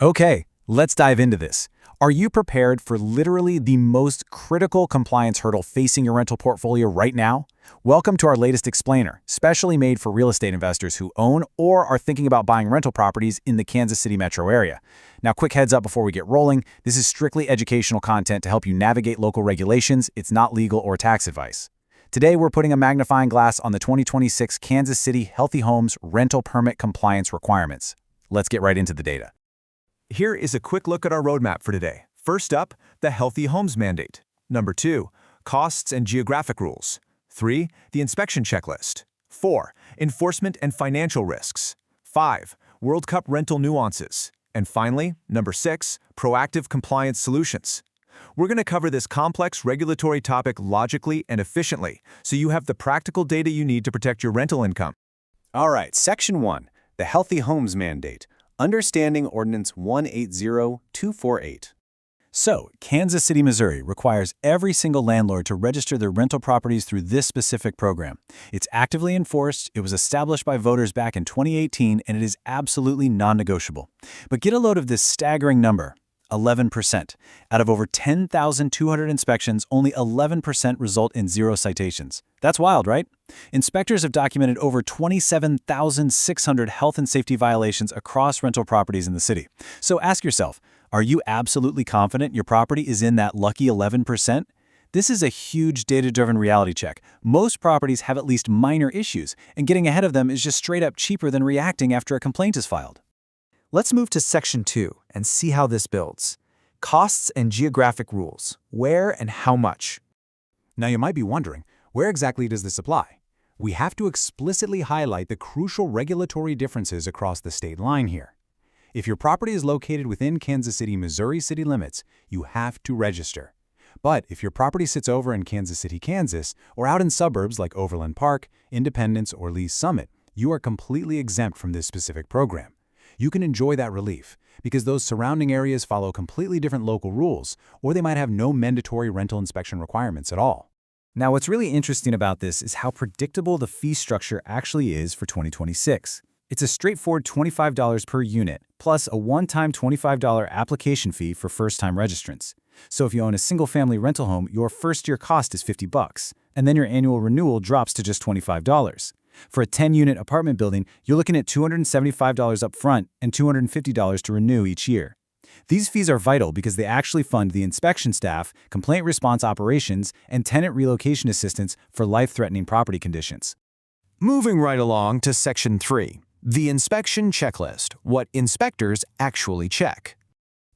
Okay, let's dive into this. Are you prepared for literally the most critical compliance hurdle facing your rental portfolio right now? Welcome to our latest explainer, specially made for real estate investors who own or are thinking about buying rental properties in the Kansas City metro area. Now, quick heads up before we get rolling, this is strictly educational content to help you navigate local regulations. It's not legal or tax advice. Today, we're putting a magnifying glass on the 2026 Kansas City Healthy Homes rental permit compliance requirements. Let's get right into the data. Here is a quick look at our roadmap for today. First up, the Healthy Homes Mandate. Number 2, costs and geographic rules. 3, the inspection checklist. 4, enforcement and financial risks. 5, World Cup rental nuances. And finally, number 6, proactive compliance solutions. We're going to cover this complex regulatory topic logically and efficiently, so you have the practical data you need to protect your rental income. All right, Section 1, the Healthy Homes Mandate. Understanding Ordinance 180248. So, Kansas City, Missouri requires every single landlord to register their rental properties through this specific program. It's actively enforced, it was established by voters back in 2018, and it is absolutely non-negotiable. But get a load of this staggering number. 11%. Out of over 10,200 inspections, only 11% result in 0 citations. That's wild, right? Inspectors have documented over 27,600 health and safety violations across rental properties in the city. So ask yourself, are you absolutely confident your property is in that lucky 11%? This is a huge data-driven reality check. Most properties have at least minor issues, and getting ahead of them is just straight up cheaper than reacting after a complaint is filed. Let's move to Section 2 and see how this builds. Costs and geographic rules. Where and how much? Now you might be wondering, where exactly does this apply? We have to explicitly highlight the crucial regulatory differences across the state line here. If your property is located within Kansas City, Missouri city limits, you have to register. But if your property sits over in Kansas City, Kansas, or out in suburbs like Overland Park, Independence, or Lee's Summit, you are completely exempt from this specific program. You can enjoy that relief because those surrounding areas follow completely different local rules, or they might have no mandatory rental inspection requirements at all. Now, what's really interesting about this is how predictable the fee structure actually is for 2026. It's a straightforward $25 per unit, plus a one-time $25 application fee for first-time registrants. So if you own a single-family rental home, your first-year cost is $50, and then your annual renewal drops to just $25. For a 10-unit apartment building, you're looking at $275 up front and $250 to renew each year. These fees are vital because they actually fund the inspection staff, complaint response operations, and tenant relocation assistance for life-threatening property conditions. Moving right along to Section 3, the inspection checklist, what inspectors actually check.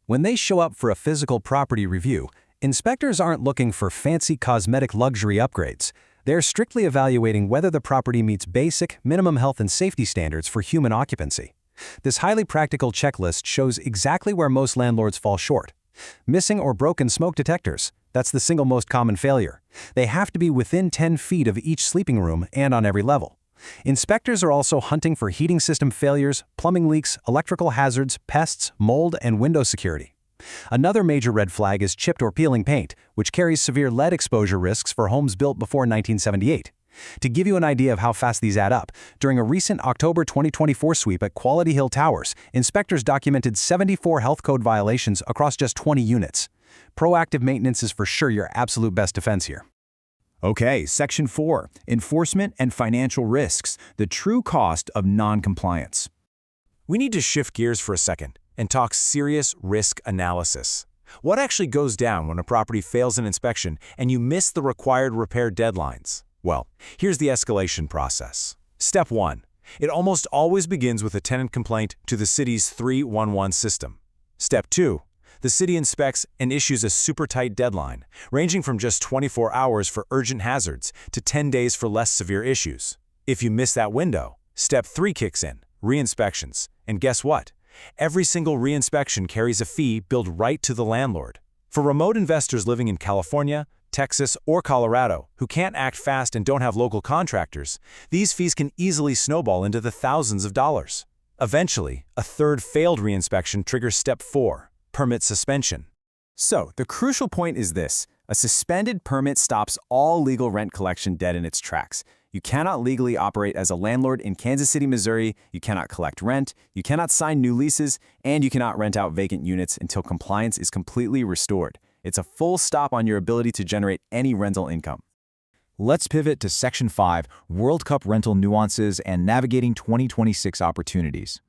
When they show up for a physical property review, inspectors aren't looking for fancy cosmetic luxury upgrades. They're strictly evaluating whether the property meets basic, minimum health and safety standards for human occupancy. This highly practical checklist shows exactly where most landlords fall short. Missing or broken smoke detectors. That's the single most common failure. They have to be within 10 feet of each sleeping room and on every level. Inspectors are also hunting for heating system failures, plumbing leaks, electrical hazards, pests, mold, and window security. Another major red flag is chipped or peeling paint, which carries severe lead exposure risks for homes built before 1978. To give you an idea of how fast these add up, during a recent October 2024 sweep at Quality Hill Towers, inspectors documented 74 health code violations across just 20 units. Proactive maintenance is for sure your absolute best defense here. Okay, Section 4, enforcement and financial risks, the true cost of non-compliance. We need to shift gears for a second and talk serious risk analysis. What actually goes down when a property fails an inspection and you miss the required repair deadlines? Well, here's the escalation process. Step 1. It almost always begins with a tenant complaint to the city's 311 system. Step 2. The city inspects and issues a super tight deadline, ranging from just 24 hours for urgent hazards to 10 days for less severe issues. If you miss that window, Step 3 kicks in, re-inspections. And guess what? Every single re-inspection carries a fee billed right to the landlord. For remote investors living in California, Texas, or Colorado who can't act fast and don't have local contractors, these fees can easily snowball into the thousands of dollars. Eventually, a third failed re-inspection triggers Step 4, permit suspension. So, the crucial point is this. A suspended permit stops all legal rent collection dead in its tracks. You cannot legally operate as a landlord in Kansas City, Missouri, you cannot collect rent, you cannot sign new leases, and you cannot rent out vacant units until compliance is completely restored. It's a full stop on your ability to generate any rental income. Let's pivot to Section 5, World Cup rental nuances and navigating 2026 opportunities.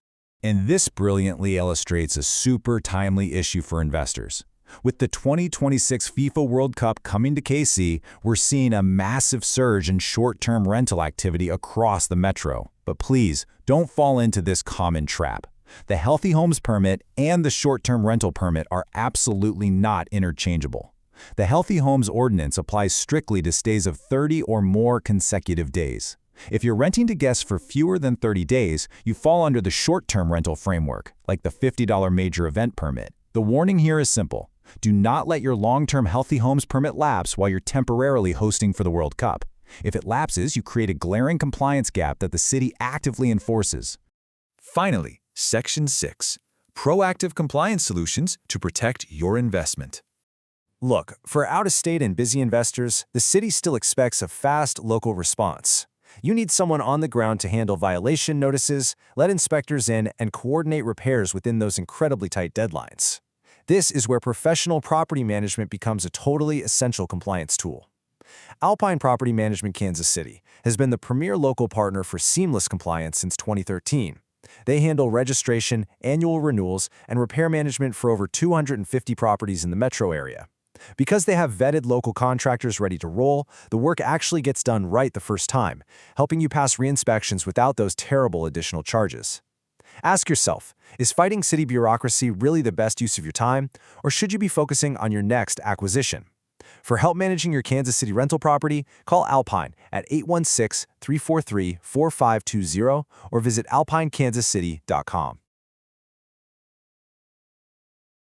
And this brilliantly illustrates a super timely issue for investors. With the 2026 FIFA World Cup coming to KC, we're seeing a massive surge in short-term rental activity across the metro. But please, don't fall into this common trap. The Healthy Homes Permit and the short-term rental permit are absolutely not interchangeable. The Healthy Homes Ordinance applies strictly to stays of 30 or more consecutive days. If you're renting to guests for fewer than 30 days, you fall under the short-term rental framework, like the $50 major event permit. The warning here is simple. Do not let your long-term Healthy Homes Permit lapse while you're temporarily hosting for the World Cup. If it lapses, you create a glaring compliance gap that the city actively enforces. Finally, Section 6, Proactive Compliance Solutions to Protect Your Investment. Look, for out-of-state and busy investors, the city still expects a fast local response. You need someone on the ground to handle violation notices, let inspectors in, and coordinate repairs within those incredibly tight deadlines. This is where professional property management becomes a totally essential compliance tool. Alpine Property Management Kansas City has been the premier local partner for seamless compliance since 2013. They handle registration, annual renewals, and repair management for over 250 properties in the metro area. Because they have vetted local contractors ready to roll, the work actually gets done right the first time, helping you pass re-inspections without those terrible additional charges. Ask yourself, is fighting city bureaucracy really the best use of your time, or should you be focusing on your next acquisition? For help managing your Kansas City rental property, call Alpine at 816-343-4520 or visit alpinekansascity.com.